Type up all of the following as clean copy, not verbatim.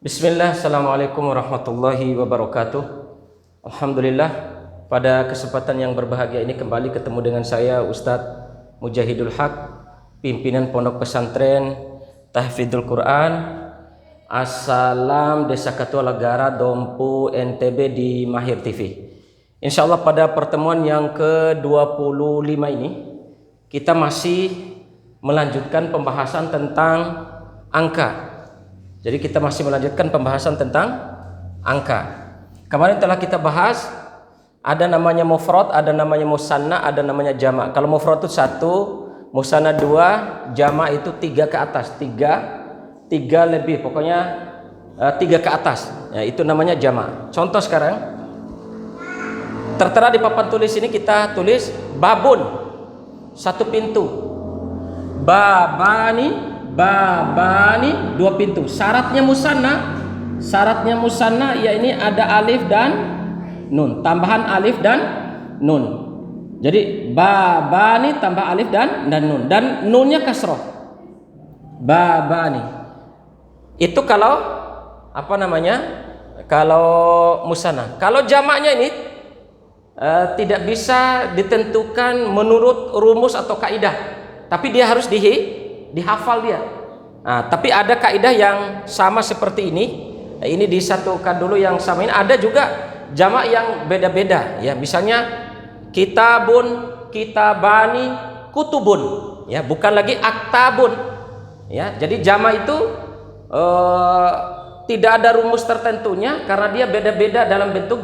Bismillah, Assalamualaikum warahmatullahi wabarakatuh. Alhamdulillah, pada kesempatan yang berbahagia ini kembali ketemu dengan saya Ustadz Mujahidul Haq, pimpinan Pondok Pesantren Tahfidzul Quran Assalam Desa Katua Legara, Dompu, NTB di Mahir TV. Insya Allah pada pertemuan yang ke-25 ini kita masih melanjutkan pembahasan tentang angka. Jadi kita masih melanjutkan pembahasan tentang angka. Kemarin telah kita bahas ada namanya mufrad, ada namanya musanna, ada namanya jama'. Kalau mufrad itu 1, musanna 2, jama' itu 3 ke atas, 3 lebih, pokoknya 3 ke atas. Ya, itu namanya jama'. Contoh sekarang, tertera di papan tulis ini kita tulis babun, 1 pintu. Babani 2 pintu. Syaratnya musanna ya ini ada alif dan nun, tambahan alif dan nun. Jadi babani tambah alif dan nun, dan nunnya kasroh. Babani. Itu kalau kalau musanna. Kalau jamaknya ini tidak bisa ditentukan menurut rumus atau kaidah, tapi dia harus dihafal dia. Nah, tapi ada kaidah yang sama seperti ini. Nah, ini disatukan dulu yang sama ini. Ada juga jamak yang beda-beda. Ya, misalnya kitabun, kitabani, kutubun. Ya, bukan lagi aktabun. Ya, jadi jamak itu tidak ada rumus tertentunya karena dia beda-beda dalam bentuk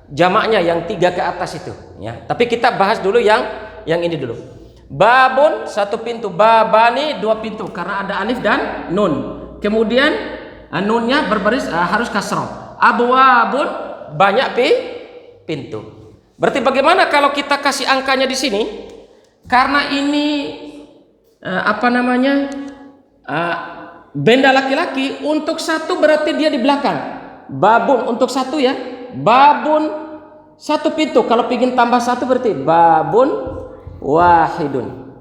jamaknya yang 3 ke atas itu. Ya, tapi kita bahas dulu yang ini dulu. Babun 1 pintu, babani 2 pintu karena ada alif dan nun. Kemudian nunnya berbaris harus kasroh. Abwabun banyak pintu. Berarti bagaimana kalau kita kasih angkanya di sini? Karena ini benda laki-laki, untuk 1 berarti dia di belakang. Babun untuk 1 ya. Babun 1 pintu. Kalau ingin tambah 1 berarti babun wahidun.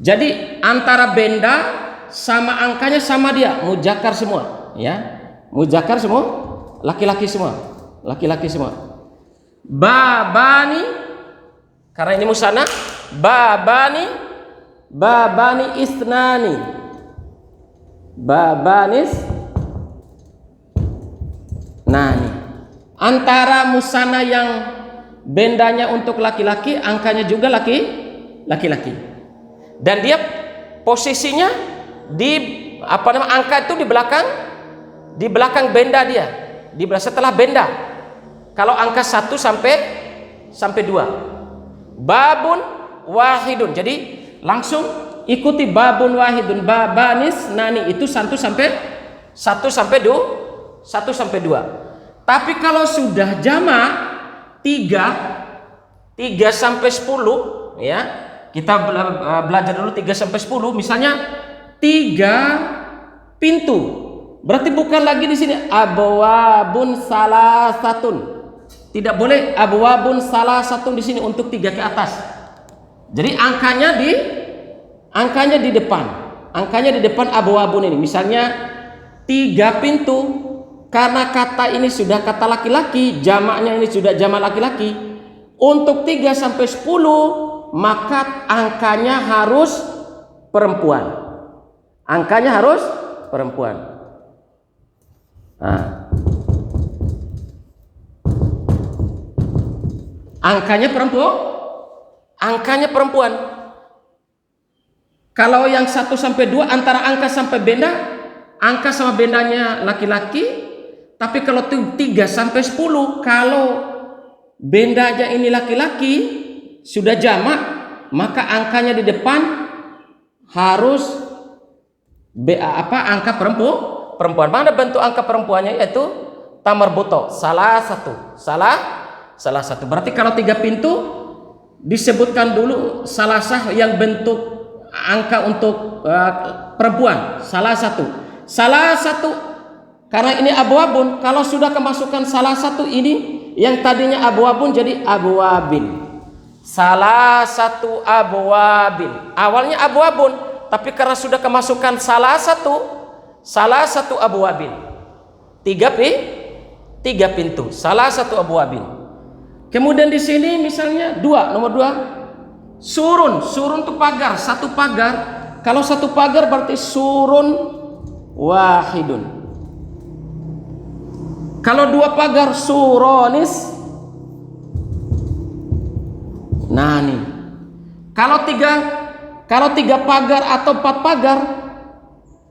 Jadi antara benda sama angkanya sama dia, muzakkar semua, ya. Muzakkar semua, laki-laki semua. Babani karena ini musanna, babani isnani. Babanis nani. Antara musanna yang bendanya untuk laki-laki, angkanya juga laki-laki. Dan dia posisinya angka itu di belakang benda dia. Setelah benda. Kalau angka 1 sampai 2. Babun wahidun. Jadi langsung ikuti babun wahidun, babanis nani itu 1 sampai 2. Tapi kalau sudah jamak 3 sampai 10 ya. Kita belajar dulu 3 sampai 10. Misalnya 3 pintu. Berarti bukan lagi di sini abwabun salasatun. Tidak boleh abwabun salasatun di sini untuk 3 ke atas. Jadi angkanya di depan. Angkanya di depan abwabun ini. Misalnya 3 pintu. Karena kata ini sudah kata laki-laki, jamaknya ini sudah jamak laki-laki. Untuk 3 sampai 10, maka angkanya harus perempuan. Nah. Angkanya perempuan. Kalau yang 1 sampai 2 antara angka sampai benda, angka sama bendanya laki-laki. Tapi kalau 3 sampai 10, kalau bendanya ini laki-laki sudah jamak, maka angkanya di depan harus angka perempuan. Mana bentuk angka perempuannya? Yaitu tamarbuto, salah satu. Berarti kalau 3 pintu disebutkan dulu salasah yang bentuk angka untuk perempuan, salah satu. Karena ini abwabun, kalau sudah kemasukan salah satu ini yang tadinya abwabun jadi abwabin. Salah satu abwabin. Awalnya abwabun, tapi karena sudah kemasukan salah satu, salah satu abwabin. Tiga pintu. Salah satu abwabin. Kemudian di sini misalnya nomor dua. Surun itu pagar, satu pagar. Kalau satu pagar berarti surun wahidun. Kalau dua pagar suronis nani. Kalau tiga pagar atau empat pagar,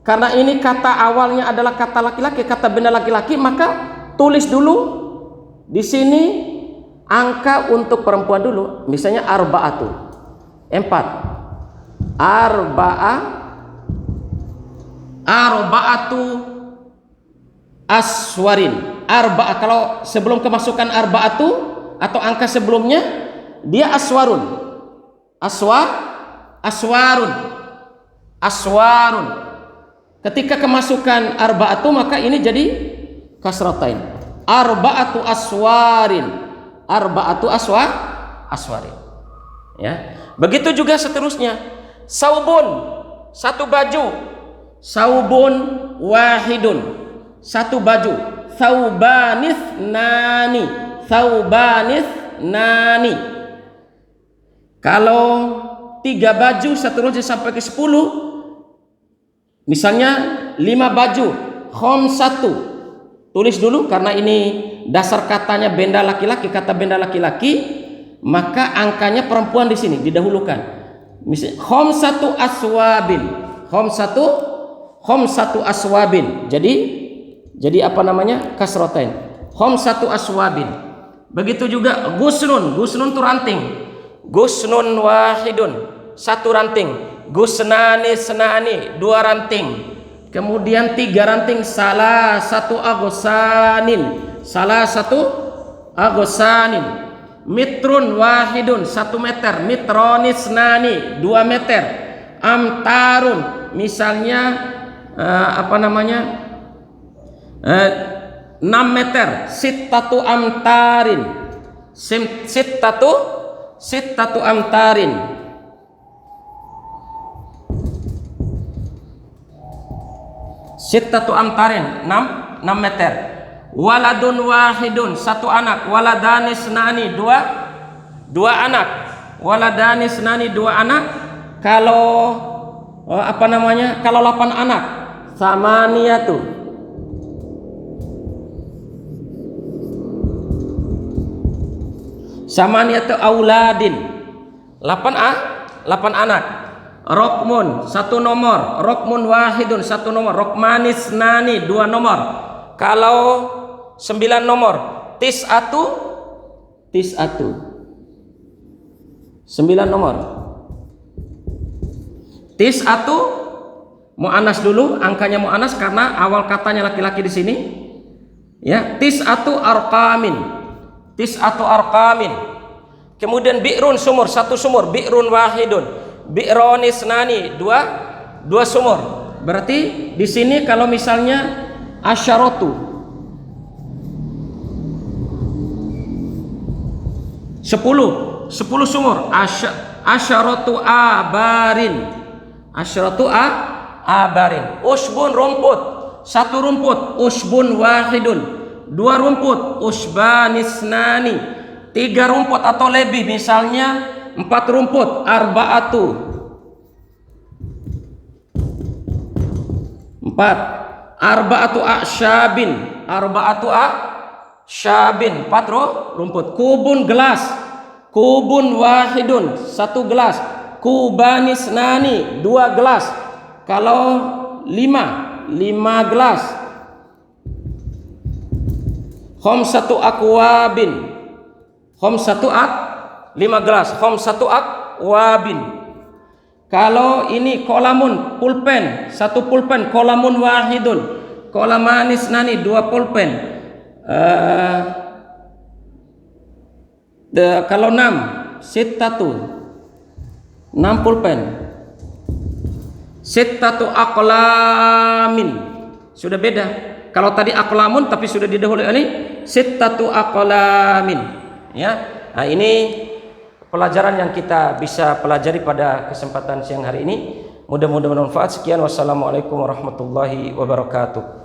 karena ini kata awalnya adalah kata laki-laki, kata benda laki-laki, maka tulis dulu di sini angka untuk perempuan dulu. Misalnya arba'atu, 4. Arba'atu aswarin. Kalau sebelum kemasukan arba'atu atau angka sebelumnya dia aswarun. Aswarun. Ketika kemasukan arba'atu maka ini jadi kasratain. Arba'atu aswarin. Ya. Begitu juga seterusnya. Saubun, satu baju. Saubun wahidun, satu baju. Thaubanis nani. Kalau 3 baju seterusnya sampai ke 10, misalnya 5 baju, khomsatu. Tulis dulu karena ini dasar katanya benda laki-laki, kata benda laki-laki, maka angkanya perempuan di sini didahulukan. Misalnya khomsatu aswabin. Jadi apa namanya? Kasrotain. Khomsatu aswabin. Begitu juga gusnun itu ranting. Gusnun wahidun, satu ranting. Gusnani 2 ranting. Kemudian 3 ranting. Salah satu agosanin. Mitrun wahidun, 1 meter. Mitronis nani, 2 meter. Amtarun, misalnya 6 meter. Sittatu amtarin. Sittatu amtarin. 6 meter. Waladun wahidun, 1 anak. Waladanis nani, 2 anak. Waladanis nani, 2 anak. Kalau kalau 8 anak, samaniyatu. Samaniyatu auladin, 8 anak. Rokmun, 1 nomor. Rokmun wahidun, 1 nomor. Rokmanis nani, 2 nomor. Kalau 9 nomor, tis'atu 9 nomor. Tis'atu mu'anas dulu, angkanya mu'anas karena awal katanya laki-laki di sini. Ya, tis'atu arqamin. Kemudian bi'run, sumur, 1 sumur. Bi'run wahidun. Bi'ronis nani, 2 sumur. Berarti di sini kalau misalnya asyaratu, 10 sumur. Asyaratu abarin. Usbun, rumput, 1 rumput. Usbun wahidun, 2 rumput. Usbanis nani, 3 rumput atau lebih, misalnya 4 rumput. Arba'atu, 4. Arba'atu asyabin, 4 rumput. Kubun, gelas. Kubun wahidun, 1 gelas. Kubanis nani, 2 gelas. Kalau 5 gelas. Khomsatu akwabin, 5 gelas. Khomsatu akwabin. Kalau ini kolamun, pulpen, 1 pulpen. Kolamun wahidun. Kolamanis nani, 2 pulpen. Kalau 6, sittatu, 6 pulpen. Sittatu aqlamin, sudah beda. Kalau tadi aqlamun tapi sudah didahului oleh sittatu aqlamin. Ya, nah ini pelajaran yang kita bisa pelajari pada kesempatan siang hari ini. Mudah-mudahan bermanfaat. Sekian, wassalamualaikum warahmatullahi wabarakatuh.